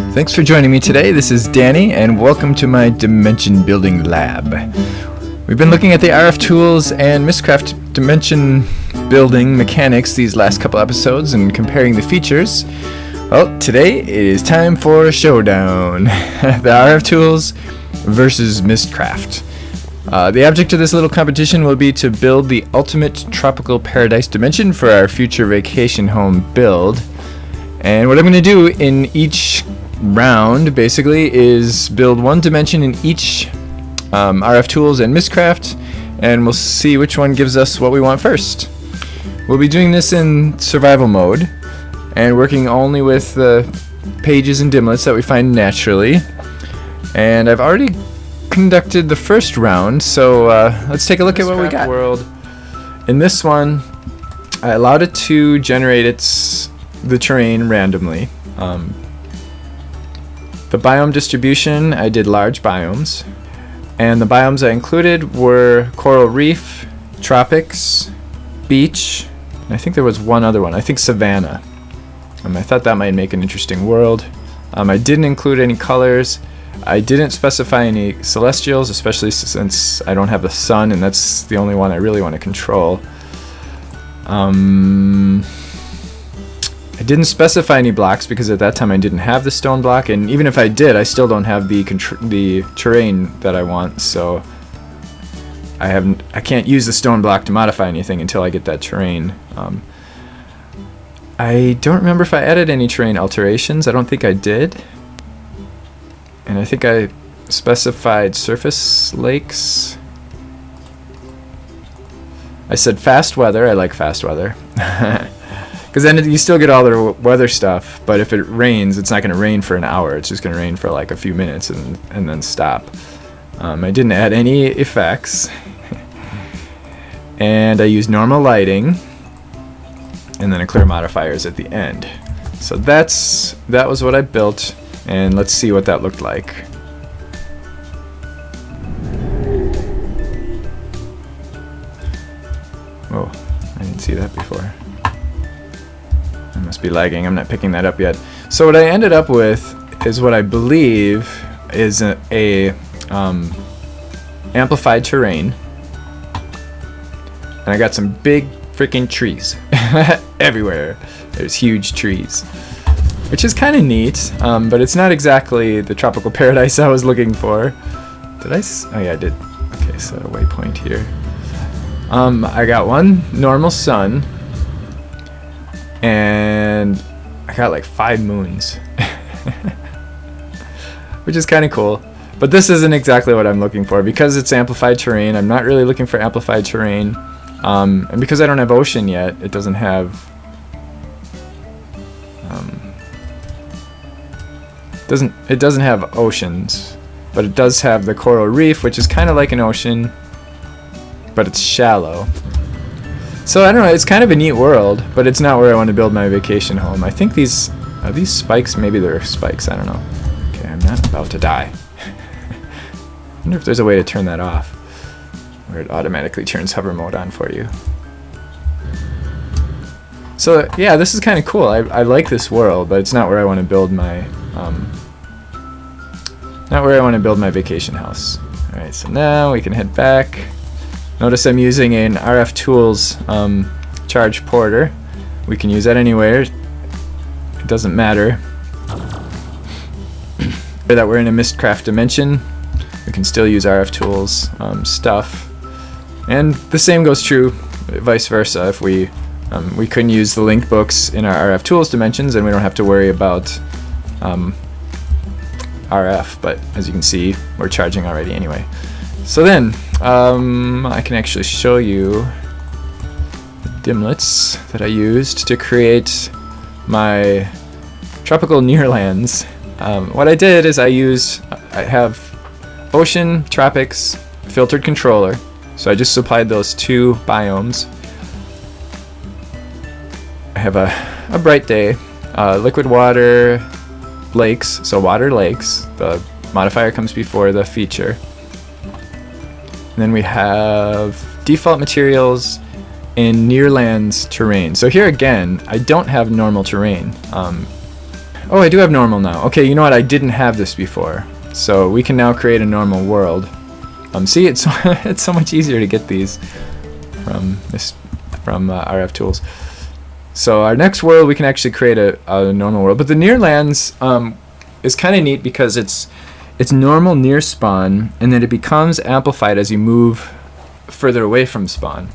Thanks for joining me today. This is Danny, and welcome to my Dimension Building Lab. We've been looking at the RFTools and Mystcraft dimension building mechanics these last couple episodes and comparing the features. Well, today it is time for a showdown. The RFTools versus Mystcraft. The object of this little competition will be to build the ultimate tropical paradise dimension for our future vacation home build. And what I'm going to do in each round, basically, is build one dimension in each RFTools and Mystcraft, and we'll see which one gives us what we want first. We'll be doing this in survival mode, and working only with the pages and dimlets that we find naturally. And I've already conducted the first round, so let's take a look at what we got. World. In this one, I allowed it to generate the terrain randomly. The biome distribution, I did large biomes, and the biomes I included were coral reef, tropics, beach, and I think there was one other one, I think savanna. I thought that might make an interesting world. I didn't include any colors. I didn't specify any celestials, especially since I don't have the sun, and that's the only one I really want to control. I didn't specify any blocks because at that time I didn't have the stone block, and even if I did, I still don't have the terrain that I want, so I can't use the stone block to modify anything until I get that terrain. I don't remember if I added any terrain alterations. I don't think I did. And I think I specified surface lakes. I said fast weather. I like fast weather. Because then you still get all the weather stuff, but if it rains, it's not going to rain for an hour. It's just going to rain for like a few minutes and then stop. I didn't add any effects. And I used normal lighting. And then a clear modifiers at the end. So that was what I built, and let's see what that looked like. Oh, I didn't see that before. I must be lagging, I'm not picking that up yet. So what I ended up with is what I believe is a amplified terrain. And I got some big freaking trees everywhere. There's huge trees, which is kind of neat, but it's not exactly the tropical paradise I was looking for. Did I? Oh yeah, I did. Okay, so a waypoint here. I got one normal sun, and I got like 5 moons, which is kind of cool. But this isn't exactly what I'm looking for because it's amplified terrain. I'm not really looking for amplified terrain. And because I don't have ocean yet, it doesn't have it doesn't have oceans, but it does have the coral reef, which is kind of like an ocean, but it's shallow. So I don't know, it's kind of a neat world, but it's not where I want to build my vacation home. I think are these spikes? Maybe they're spikes, I don't know. Okay, I'm not about to die. I wonder if there's a way to turn that off, where it automatically turns hover mode on for you. So yeah, this is kind of cool. I like this world, but it's not where I want to build my vacation house. All right, so now we can head back. Notice I'm using an RFTools charge porter. We can use that anywhere. It doesn't matter that we're in a Mystcraft dimension. We can still use RFTools stuff. And the same goes true vice versa. If we couldn't use the link books in our RFTools dimensions, and we don't have to worry about RF, but as you can see, we're charging already anyway. So then, I can actually show you the dimlets that I used to create my tropical nearlands. What I did is I have ocean, tropics, filtered controller. So I just supplied those 2 biomes. I have a bright day, liquid water, lakes, so water lakes. The modifier comes before the feature. And then we have default materials in nearlands terrain. So here again, I don't have normal terrain. Oh, I do have normal now. Okay, you know what? I didn't have this before. So we can now create a normal world. See, it's it's so much easier to get these from RFTools. So our next world, we can actually create a normal world. But the near lands is kind of neat because it's normal near spawn, and then it becomes amplified as you move further away from spawn.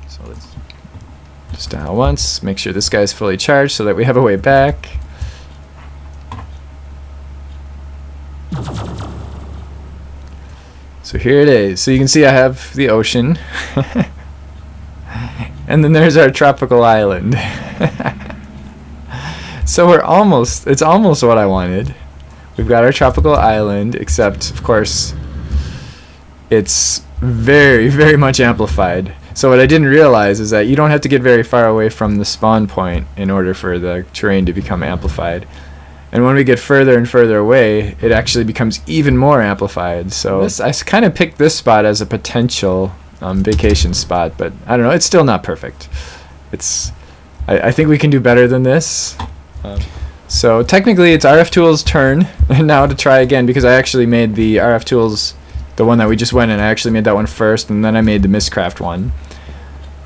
So let's just dial once, make sure this guy's fully charged so that we have a way back. So here it is. So you can see I have the ocean. And then there's our tropical island. So it's almost what I wanted. We've got our tropical island, except of course it's very, very much amplified. So what I didn't realize is that you don't have to get very far away from the spawn point in order for the terrain to become amplified. And when we get further and further away, it actually becomes even more amplified. So I kind of picked this spot as a potential vacation spot, but I don't know, it's still not perfect. I think we can do better than this. So technically it's RFTools' turn now to try again, because I actually made the RFTools, the one that we just went in, I actually made that one first, and then I made the Mystcraft one.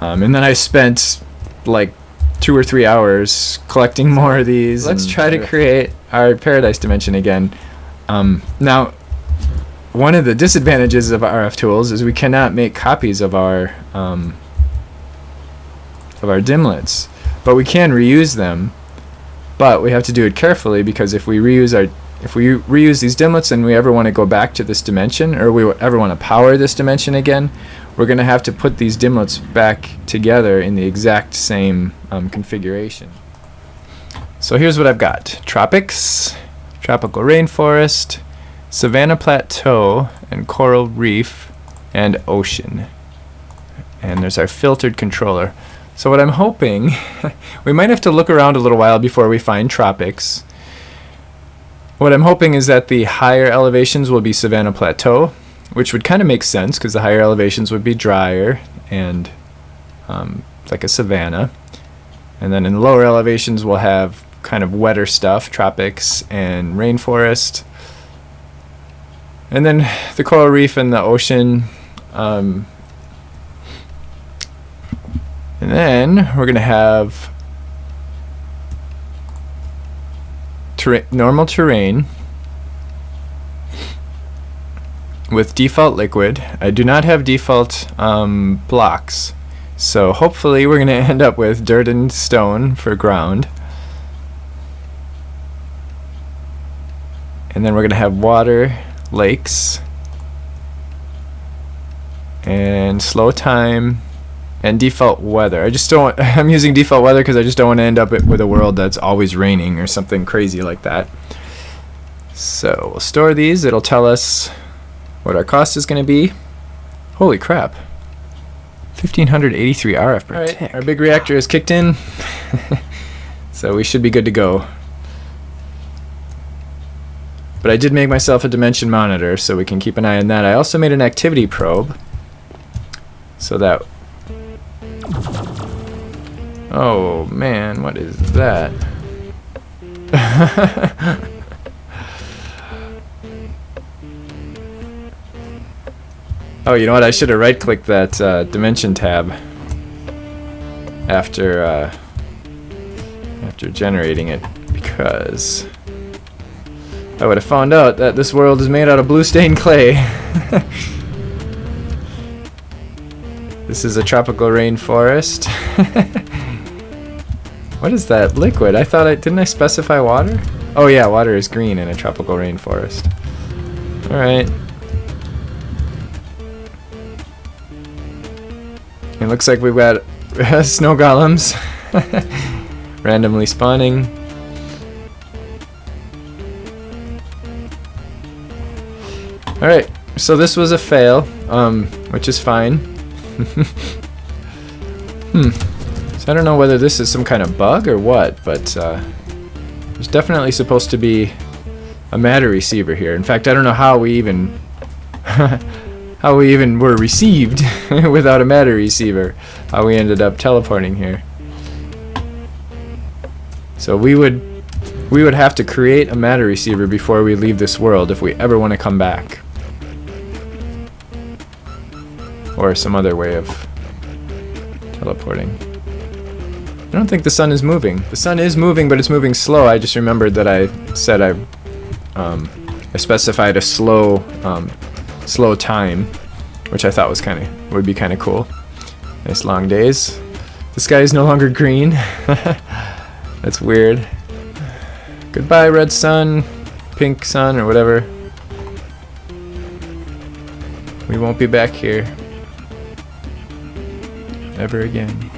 And then I spent like 2 or 3 hours collecting more of these. Let's try to create our paradise dimension again. Now, one of the disadvantages of RFTools is we cannot make copies of our dimlets, but we can reuse them. But we have to do it carefully, because if we reuse these dimlets and we ever want to go back to this dimension, or we ever want to power this dimension again, we're going to have to put these dimlets back together in the exact same configuration. So here's what I've got: tropics, tropical rainforest, savanna plateau, and coral reef, and ocean. And there's our filtered controller. So what I'm hoping, we might have to look around a little while before we find tropics. What I'm hoping is that the higher elevations will be savanna plateau, which would kind of make sense because the higher elevations would be drier and like a savanna. And then in the lower elevations we'll have kind of wetter stuff, tropics and rainforest. And then the coral reef and the ocean. And then we're going to have normal terrain with default liquid. I do not have default blocks, so hopefully we're going to end up with dirt and stone for ground. And then we're going to have water, lakes, and slow time, and default weather. I'm using default weather because I just don't want to end up with a world that's always raining or something crazy like that. So we'll store these. It'll tell us what our cost is going to be. Holy crap. 1583 RF per tick. Our big reactor is kicked in. So we should be good to go. But I did make myself a dimension monitor, so we can keep an eye on that. I also made an activity probe so that... Oh man, what is that? Oh, you know what? I should have right-clicked that dimension tab after generating it, because I would have found out that this world is made out of blue stained clay. This is a tropical rainforest. What is that liquid? Didn't I specify water? Oh yeah, water is green in a tropical rainforest. Alright. It looks like we've got snow golems randomly spawning. Alright, so this was a fail, which is fine. So I don't know whether this is some kind of bug or what, but there's definitely supposed to be a matter receiver here. In fact, I don't know how we even were received without a matter receiver. How we ended up teleporting here. So we would we would have to create a matter receiver before we leave this world if we ever want to come back. Or some other way of teleporting. I don't think the sun is moving. The sun is moving, but it's moving slow. I just remembered that I said I specified a slow time, which I thought was would be kind of cool. Nice long days. The sky is no longer green. That's weird. Goodbye, red sun, pink sun, or whatever. We won't be back here ever again.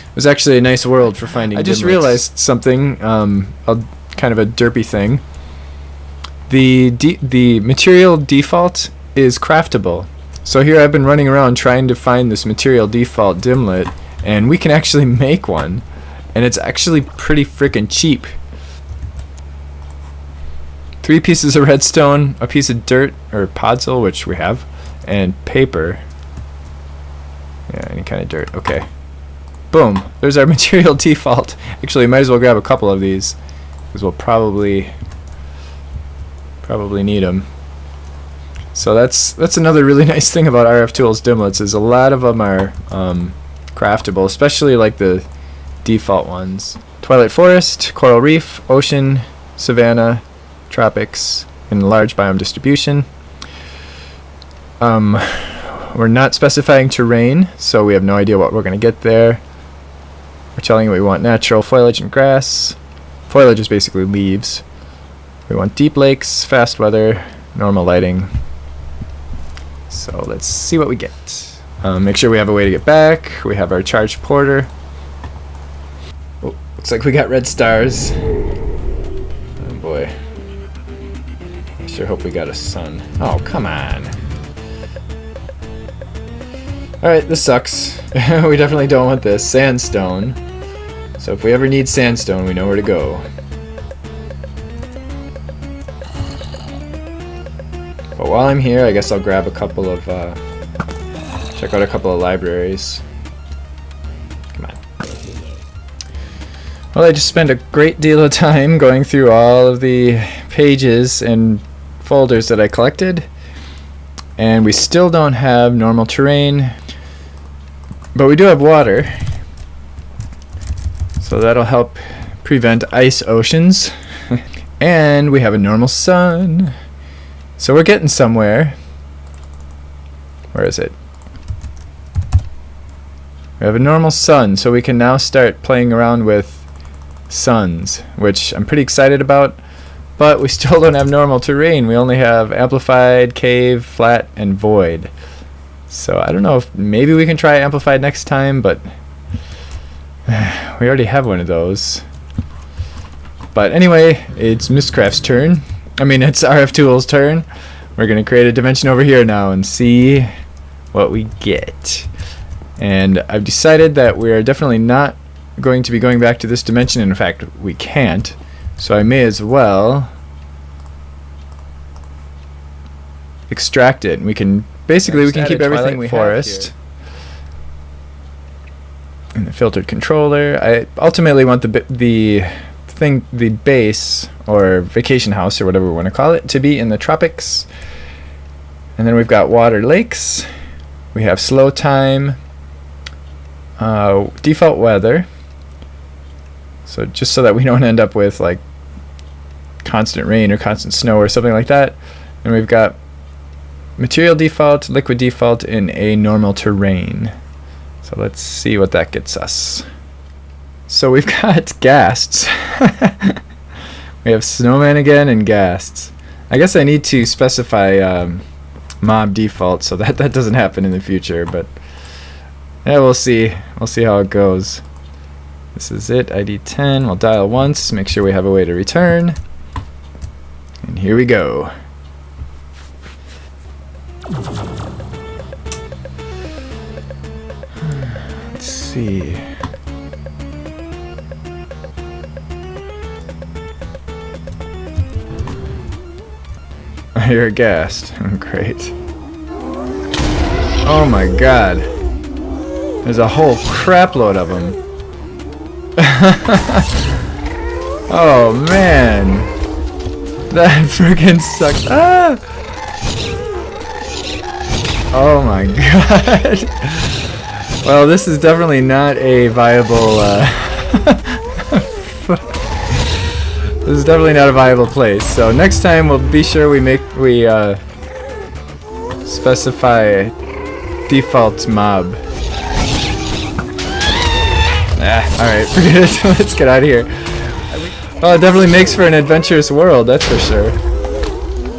It was actually a nice world for finding. I just realized something, kind of a derpy thing. The material default is craftable. So here I've been running around trying to find this material default dimlet, and we can actually make one, and it's actually pretty freaking cheap. 3 pieces of redstone, a piece of dirt or podzol, which we have, and paper. Yeah, any kind of dirt. Okay. Boom. There's our material default. Actually, might as well grab a couple of these, because we'll probably need them. So that's another really nice thing about RFTools dimlets, is a lot of them are craftable, especially like the default ones. Twilight Forest, Coral Reef, Ocean, Savanna, Tropics, and large biome distribution. We're not specifying terrain, so we have no idea what we're going to get there. We're telling you we want natural foliage and grass. Foliage is basically leaves. We want deep lakes, fast weather, normal lighting. So let's see what we get. Make sure we have a way to get back. We have our charged porter. Oh, looks like we got red stars. Oh boy. I sure hope we got a sun. Oh, come on. Alright, this sucks. We definitely don't want this. Sandstone. So if we ever need sandstone, we know where to go. But while I'm here, I guess I'll grab a couple of, check out a couple of libraries. Come on. Well, I just spent a great deal of time going through all of the pages and folders that I collected. And we still don't have normal terrain. But we do have water. So that'll help prevent ice oceans. And we have a normal sun. So we're getting somewhere. Where is it? We have a normal sun, so we can now start playing around with suns, which I'm pretty excited about. But we still don't have normal terrain. We only have amplified, cave, flat, and void. So I don't know if maybe we can try amplified next time, but we already have one of those. But anyway, it's Mystcraft's turn. I mean, it's RFTools' turn. We're going to create a dimension over here now and see what we get. And I've decided that we are definitely not going to be going back to this dimension. In fact, we can't. So I may as well extract it. And we can basically we can keep everything we have here. And the filtered controller. I ultimately want the base or vacation house or whatever we want to call it to be in the tropics. And then we've got water lakes. We have slow time, default weather. So just so that we don't end up with like constant rain or constant snow or something like that. And we've got material default, liquid default, in a normal terrain. So let's see what that gets us. So we've got ghasts. We have snowman again and ghasts. I guess I need to specify mob default so that doesn't happen in the future, but yeah, we'll see. We'll see how it goes. This is it, ID 10. We'll dial once, make sure we have a way to return. And here we go. Let's see. You're aghast. Great. Oh my god. There's a whole crap load of them. Oh man, that friggin' sucks. Ah! Oh my god. Well, this is definitely not a viable this is definitely not a viable place. So next time we'll be sure we specify default mob. Alright, forget it. Let's get out of here. Oh, it definitely makes for an adventurous world, that's for sure.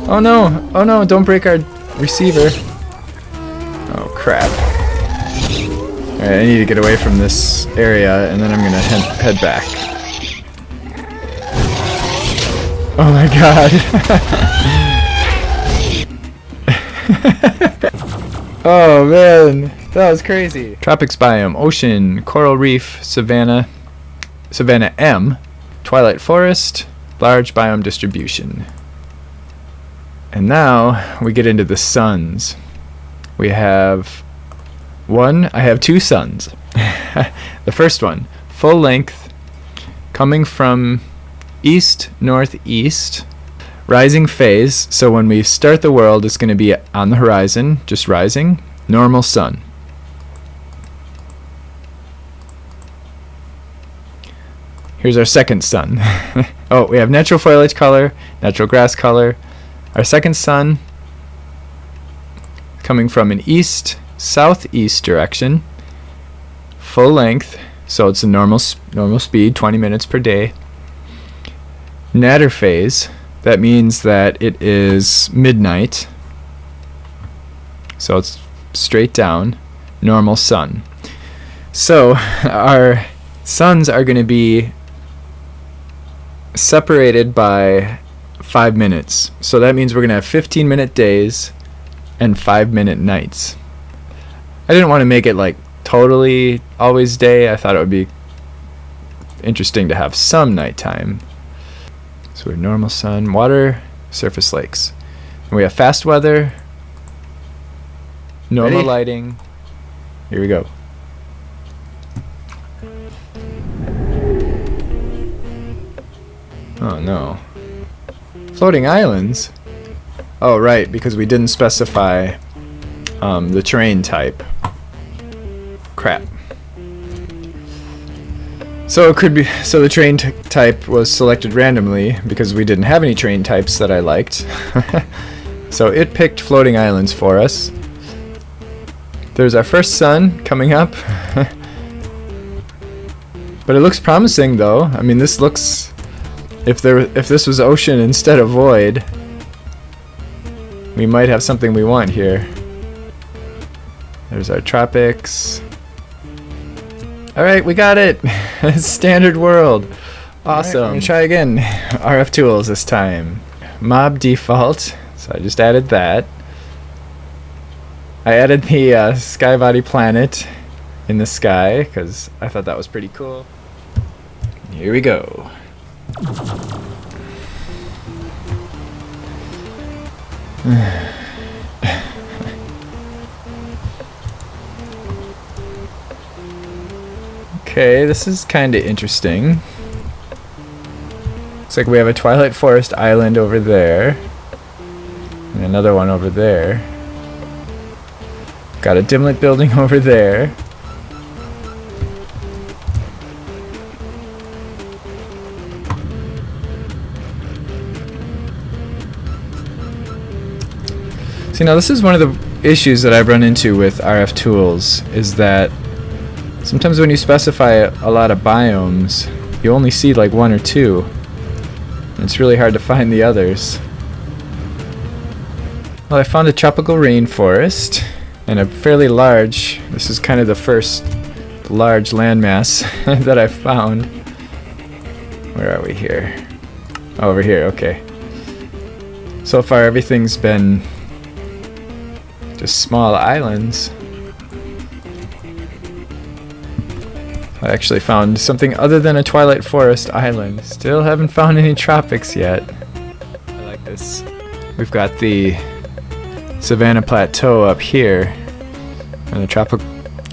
Oh no, don't break our receiver. Oh crap. Alright, I need to get away from this area and then I'm gonna head back. Oh my god. Oh man, that was crazy. Tropics biome, ocean, coral reef, savanna M, twilight forest, large biome distribution. And now we get into the suns. We have I have two suns. The first one, full length, coming from east northeast, rising phase. So when we start the world, it's going to be on the horizon, just rising, normal sun. Here's our second sun. Oh, we have natural foliage color, natural grass color. Our second sun coming from an east southeast direction, full length, so it's a normal speed, 20 minutes per day. Nadir phase, that means that it is midnight, so it's straight down, normal sun. So our suns are going to be separated by 5 minutes. So that means we're going to have 15-minute days and 5-minute nights. I didn't want to make it like totally always day. I thought it would be interesting to have some nighttime. So we're normal sun, water, surface lakes. And we have fast weather, normal lighting. Here we go. Oh no. Floating islands? Oh right, because we didn't specify the terrain type. Crap. So it could be, so the terrain type was selected randomly because we didn't have any terrain types that I liked. So it picked floating islands for us. There's our first sun coming up. But it looks promising though. I mean, this looks, if this was ocean instead of void, we might have something we want here. There's our tropics. Alright, we got it! Standard world. Awesome. Right, I'm gonna try again. RFTools this time. Mob default. So I just added that. I added the sky body planet in the sky because I thought that was pretty cool. Here we go. Okay, this is kind of interesting. Looks like we have a Twilight Forest island over there. And another one over there. Got a dimlet building over there. See, now this is one of the issues that I've run into with RFTools, is that sometimes when you specify a lot of biomes, you only see like one or two. And it's really hard to find the others. Well, I found a tropical rainforest and a fairly large, this is kind of the first large landmass that I found. Where are we here? Oh, over here, okay. So far everything's been just small islands. I actually found something other than a Twilight Forest island. Still haven't found any tropics yet. I like this. We've got the Savannah Plateau up here, and the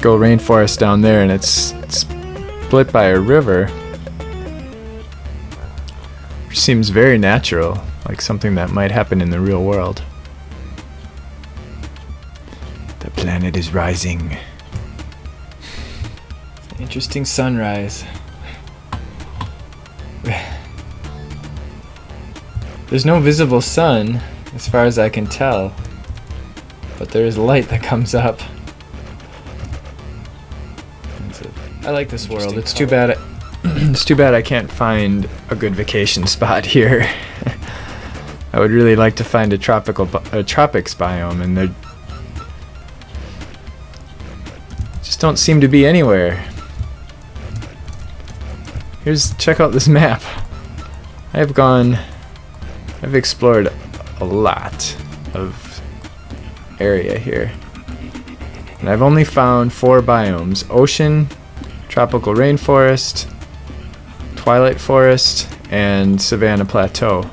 tropical rainforest down there, and it's split by a river. Which seems very natural, like something that might happen in the real world. The planet is rising. Interesting sunrise. There's no visible sun, as far as I can tell, but there is light that comes up. I like this world. It's too bad. It's too bad I can't find a good vacation spot here. I would really like to find a tropics biome, and there just don't seem to be anywhere. Check out this map. I've explored a lot of area here, and I've only found 4 biomes: ocean, tropical rainforest, twilight forest, and savanna plateau.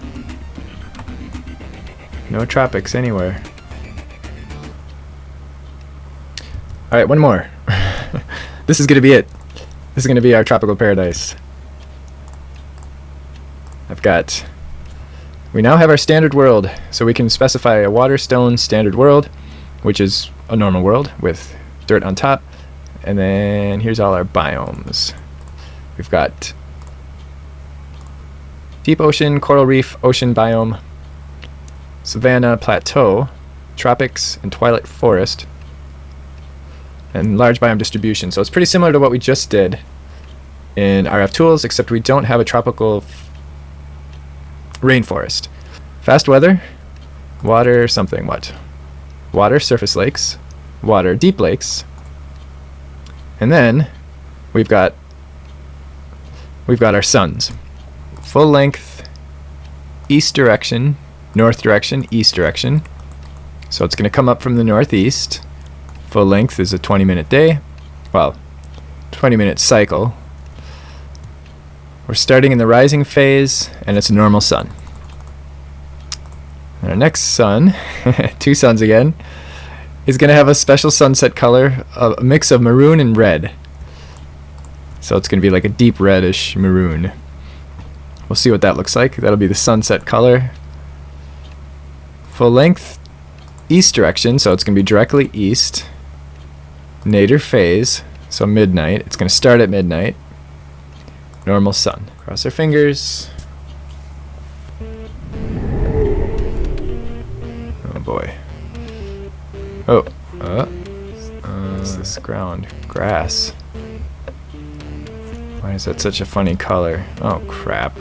No tropics anywhere. Alright, one more. This is gonna be it. This is gonna be our tropical paradise. We now have our standard world, so we can specify a water, stone, standard world, which is a normal world with dirt on top. And then here's all our biomes. We've got deep ocean, coral reef, ocean biome, savanna, plateau, tropics, and twilight forest, and large biome distribution. So it's pretty similar to what we just did in RFTools, except we don't have a tropical rainforest. Fast weather, water something what? Water surface lakes, water deep lakes, and then we've got our suns. Full length, east direction, north direction, east direction. So it's going to come up from the northeast. Full length is a 20-minute day. Well, 20-minute cycle. We're starting in the rising phase, and it's a normal sun. And our next sun, 2 suns again, is going to have a special sunset color, a mix of maroon and red. So it's going to be like a deep reddish maroon. We'll see what that looks like. That'll be the sunset color. Full length, east direction, so it's going to be directly east. Nadir phase, so midnight. It's going to start at midnight. Normal sun. Cross our fingers. Oh boy. Oh. What's this ground? Grass. Why is that such a funny color? Oh crap.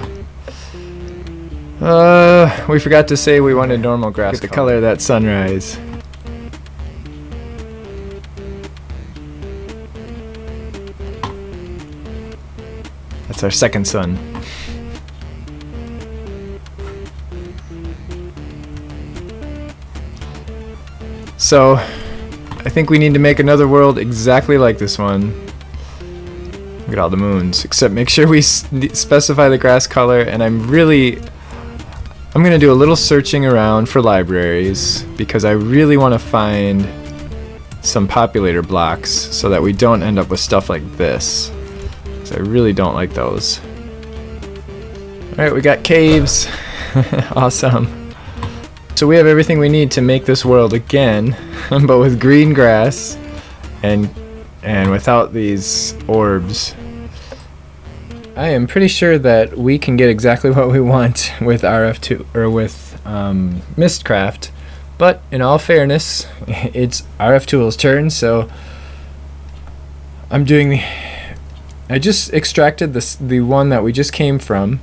We forgot to say we wanted normal grass. Look at the color of that sunrise. That's our second sun. So, I think we need to make another world exactly like this one. Look at all the moons. Except make sure we specify the grass color, and I'm gonna do a little searching around for libraries, because I really want to find some populator blocks so that we don't end up with stuff like this. I really don't like those. Alright, we got caves. Awesome. So we have everything we need to make this world again, but with green grass and without these orbs. I am pretty sure that we can get exactly what we want with Mystcraft, but in all fairness, it's RFTools' turn, so I just extracted the one that we just came from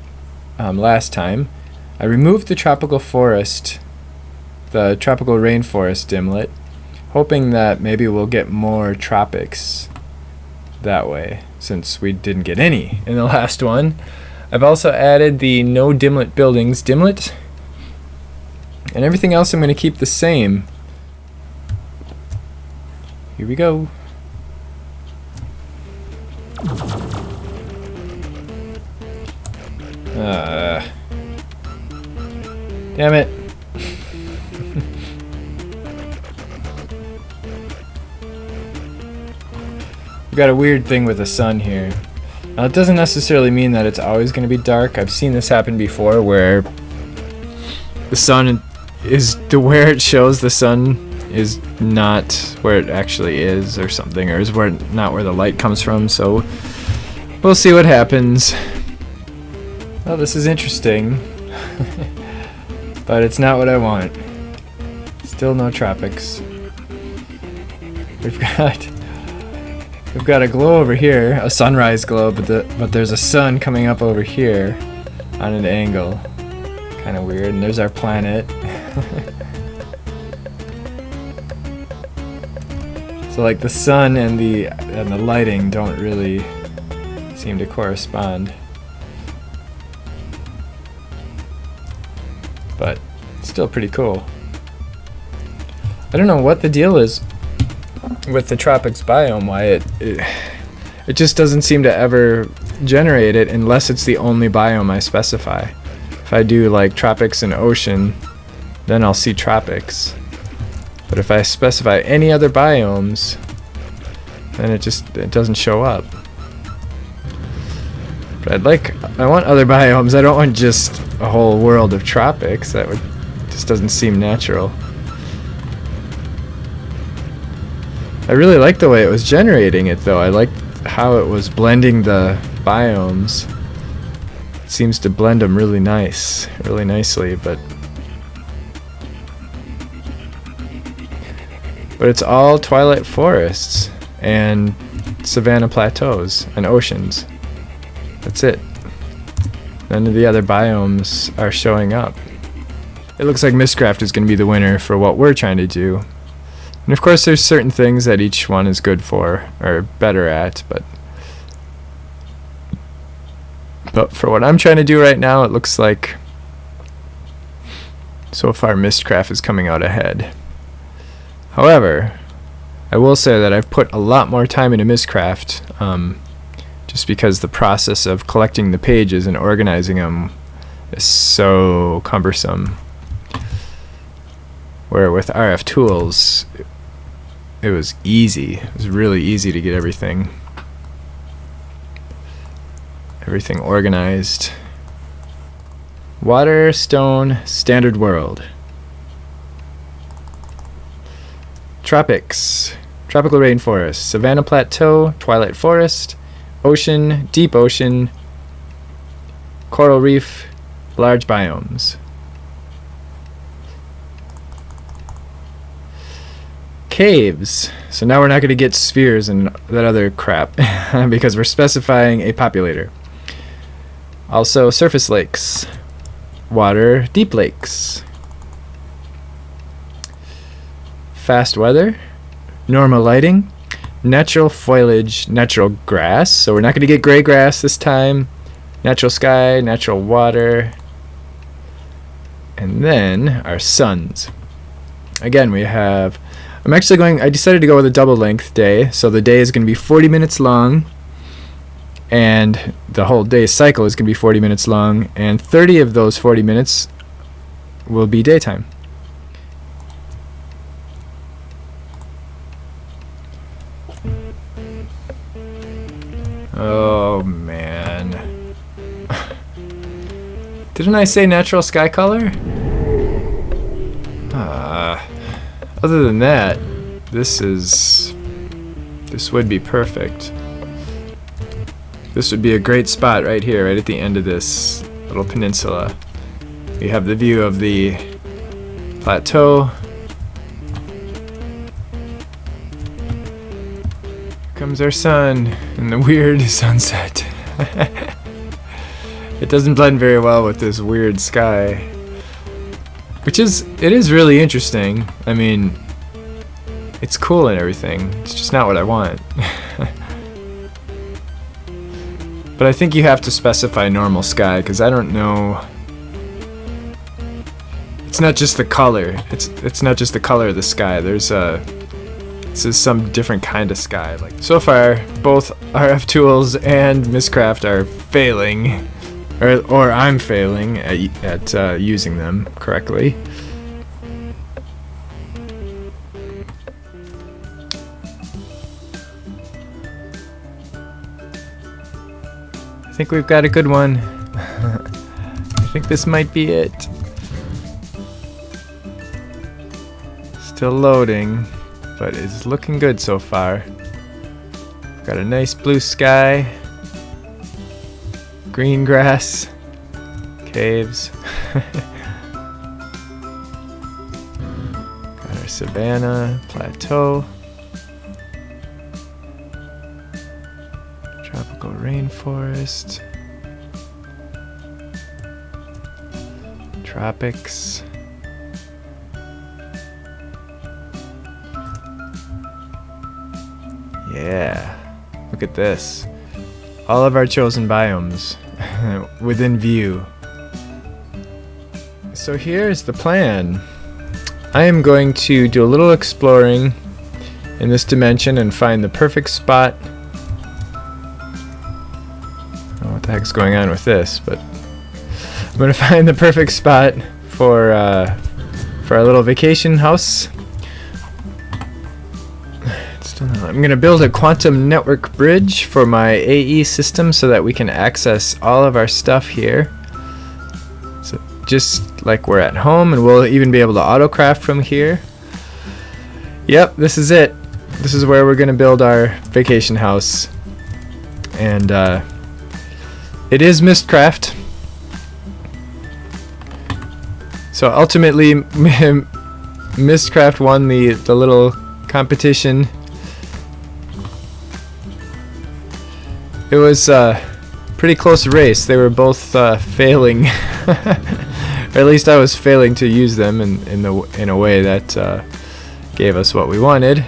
last time. I removed the tropical forest, the tropical rainforest dimlet, hoping that maybe we'll get more tropics that way, since we didn't get any in the last one. I've also added the no dimlet buildings dimlet, and everything else I'm going to keep the same. Here we go. Damn it. we've got a weird thing with the sun here. Now, it doesn't necessarily mean that it's always going to be dark. I've seen this happen before where the sun is where it shows the sun is not where it actually is or something, or is not where the light comes from. So we'll see what happens. Well, this is interesting, but it's not what I want. Still no tropics. We've got a glow over here, a sunrise glow, but there's a sun coming up over here on an angle. Kind of weird. And there's our planet. So like the sun and the lighting don't really seem to correspond. But still pretty cool. I don't know what the deal is with the tropics biome, why it just doesn't seem to ever generate it unless it's the only biome I specify. If I do like tropics and ocean, then I'll see tropics. But if I specify any other biomes, then it doesn't show up. But I want other biomes. I don't want just a whole world of tropics. That just doesn't seem natural. I really like the way it was generating it though. I liked how it was blending the biomes. It seems to blend them really nicely, but it's all twilight forests and savanna plateaus and oceans. That's it. None of the other biomes are showing up. It looks like Mystcraft is going to be the winner for what we're trying to do. And of course there's certain things that each one is good for, or better at, but for what I'm trying to do right now, it looks like so far Mystcraft is coming out ahead. However, I will say that I've put a lot more time into Mystcraft, just because the process of collecting the pages and organizing them is so cumbersome. Where with RFTools, it was easy. It was really easy to get everything organized. Water, stone, standard world. Tropics, tropical rainforest, savanna plateau, twilight forest, ocean, deep ocean, coral reef, large biomes. Caves. So now we're not going to get spheres and that other crap because we're specifying a populator. Also surface lakes, water, deep lakes, fast weather, normal lighting, natural foliage, natural grass. So we're not going to get gray grass this time. Natural sky, natural water, and then our suns. Again, we have I decided to go with a double length day, so the day is going to be 40 minutes long, and the whole day cycle is going to be 40 minutes long, and 30 of those 40 minutes will be daytime. Oh man. Didn't I say natural sky color? Other than that, this would be perfect. This would be a great spot right here, right at the end of this little peninsula. We have the view of the plateau. Here comes our sun and the weird sunset. It doesn't blend very well with this weird sky. It is really interesting. I mean, it's cool and everything. It's just not what I want. But I think you have to specify normal sky, because I don't know. It's not just the color. It's not just the color of the sky. This is some different kind of sky. Like so far, both RFTools and Mystcraft are failing. Or I'm failing at using them correctly. think we've got a good one. I think this might be it. Still loading, but it's looking good so far. Got a nice blue sky, green grass, caves. Got our savanna, plateau, tropical rainforest, tropics. Yeah, look at this. All of our chosen biomes within view. So here's the plan. I am going to do a little exploring in this dimension and find the perfect spot. I don't know what the heck's going on with this, but I'm going to find the perfect spot for our little vacation house. I'm going to build a quantum network bridge for my AE system so that we can access all of our stuff here. So just like we're at home, and we'll even be able to autocraft from here. Yep, this is it. This is where we're going to build our vacation house. And it is Mystcraft. So ultimately, Mystcraft won the little competition. It was a pretty close race. They were both failing, or at least I was failing to use them in a way that gave us what we wanted.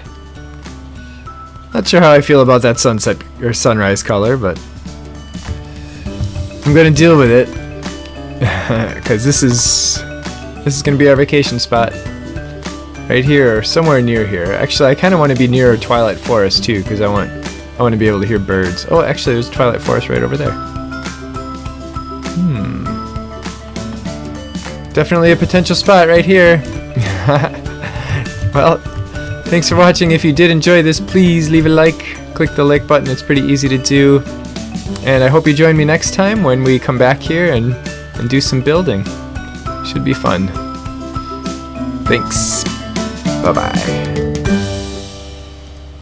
Not sure how I feel about that sunset or sunrise color, but I'm gonna deal with it because this is gonna be our vacation spot, right here or somewhere near here. Actually, I kind of want to be near Twilight Forest too, because I want to be able to hear birds. Oh, actually, there's Twilight Forest right over there. Definitely a potential spot right here. Well, thanks for watching. If you did enjoy this, please leave a like. Click the like button. It's pretty easy to do. And I hope you join me next time when we come back here and do some building. Should be fun. Thanks. Bye-bye.